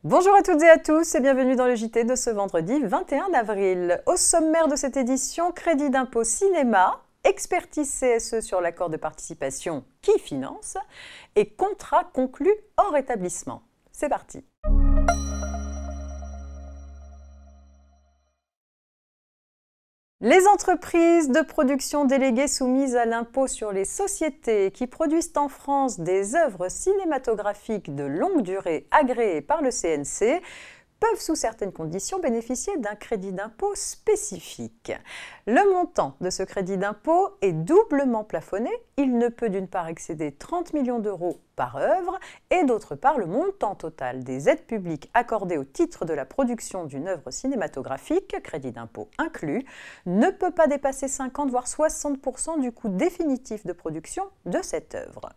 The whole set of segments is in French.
Bonjour à toutes et à tous et bienvenue dans le JT de ce vendredi 21 avril. Au sommaire de cette édition, crédit d'impôt cinéma, expertise CSE sur l'accord de participation qui finance et contrat conclu hors établissement. C'est parti. Les entreprises de production déléguées soumises à l'impôt sur les sociétés qui produisent en France des œuvres cinématographiques de longue durée agréées par le CNC peuvent sous certaines conditions bénéficier d'un crédit d'impôt spécifique. Le montant de ce crédit d'impôt est doublement plafonné. Il ne peut d'une part excéder 30 millions d'euros par œuvre et d'autre part le montant total des aides publiques accordées au titre de la production d'une œuvre cinématographique, crédit d'impôt inclus, ne peut pas dépasser 50 voire 60% du coût définitif de production de cette œuvre.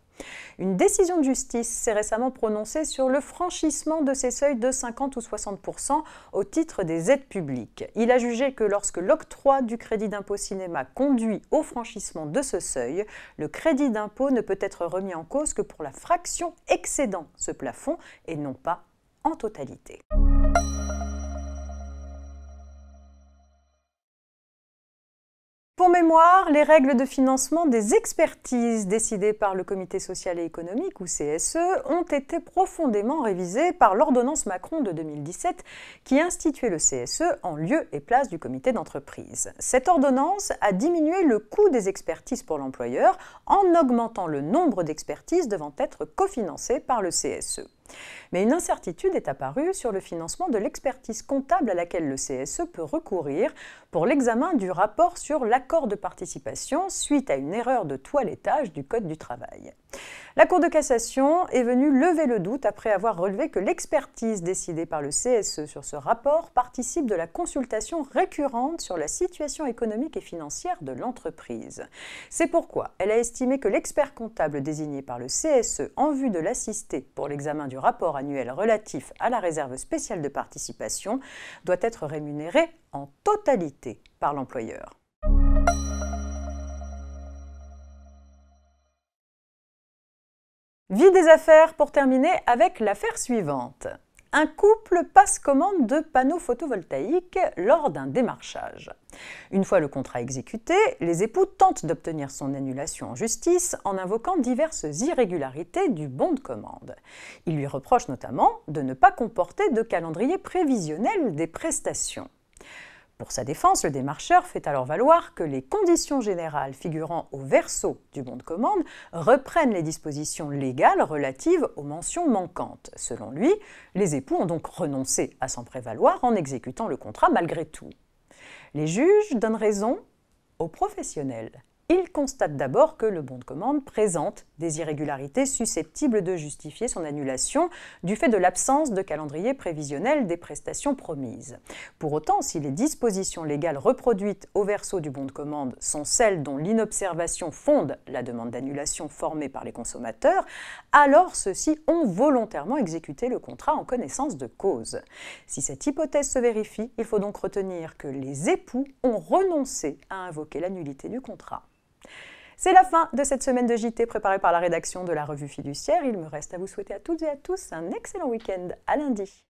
Une décision de justice s'est récemment prononcée sur le franchissement de ces seuils de 50 ou 60% au titre des aides publiques. Il a jugé que lorsque l'octroi du crédit d'impôt cinéma conduit au franchissement de ce seuil, le crédit d'impôt ne peut être remis en cause que pour la fraction excédant ce plafond et non pas en totalité. Pour mémoire, les règles de financement des expertises décidées par le Comité social et économique, ou CSE, ont été profondément révisées par l'ordonnance Macron de 2017 qui instituait le CSE en lieu et place du comité d'entreprise. Cette ordonnance a diminué le coût des expertises pour l'employeur en augmentant le nombre d'expertises devant être cofinancées par le CSE. Mais une incertitude est apparue sur le financement de l'expertise comptable à laquelle le CSE peut recourir pour l'examen du rapport sur l'accord de participation suite à une erreur de toilettage du Code du travail. La Cour de cassation est venue lever le doute après avoir relevé que l'expertise décidée par le CSE sur ce rapport participe de la consultation récurrente sur la situation économique et financière de l'entreprise. C'est pourquoi elle a estimé que l'expert comptable désigné par le CSE en vue de l'assister pour l'examen du rapport annuel relatif à la réserve spéciale de participation doit être rémunéré en totalité par l'employeur. Vie des affaires pour terminer avec l'affaire suivante. Un couple passe commande de panneaux photovoltaïques lors d'un démarchage. Une fois le contrat exécuté, les époux tentent d'obtenir son annulation en justice en invoquant diverses irrégularités du bon de commande. Ils lui reprochent notamment de ne pas comporter de calendrier prévisionnel des prestations. Pour sa défense, le démarcheur fait alors valoir que les conditions générales figurant au verso du bon de commande reprennent les dispositions légales relatives aux mentions manquantes. Selon lui, les époux ont donc renoncé à s'en prévaloir en exécutant le contrat malgré tout. Les juges donnent raison aux professionnels. Ils constatent d'abord que le bon de commande présente des irrégularités susceptibles de justifier son annulation du fait de l'absence de calendrier prévisionnel des prestations promises. Pour autant, si les dispositions légales reproduites au verso du bon de commande sont celles dont l'inobservation fonde la demande d'annulation formée par les consommateurs, alors ceux-ci ont volontairement exécuté le contrat en connaissance de cause. Si cette hypothèse se vérifie, il faut donc retenir que les époux ont renoncé à invoquer la nullité du contrat. C'est la fin de cette semaine de JT préparée par la rédaction de la Revue Fiduciaire. Il me reste à vous souhaiter à toutes et à tous un excellent week-end. À lundi.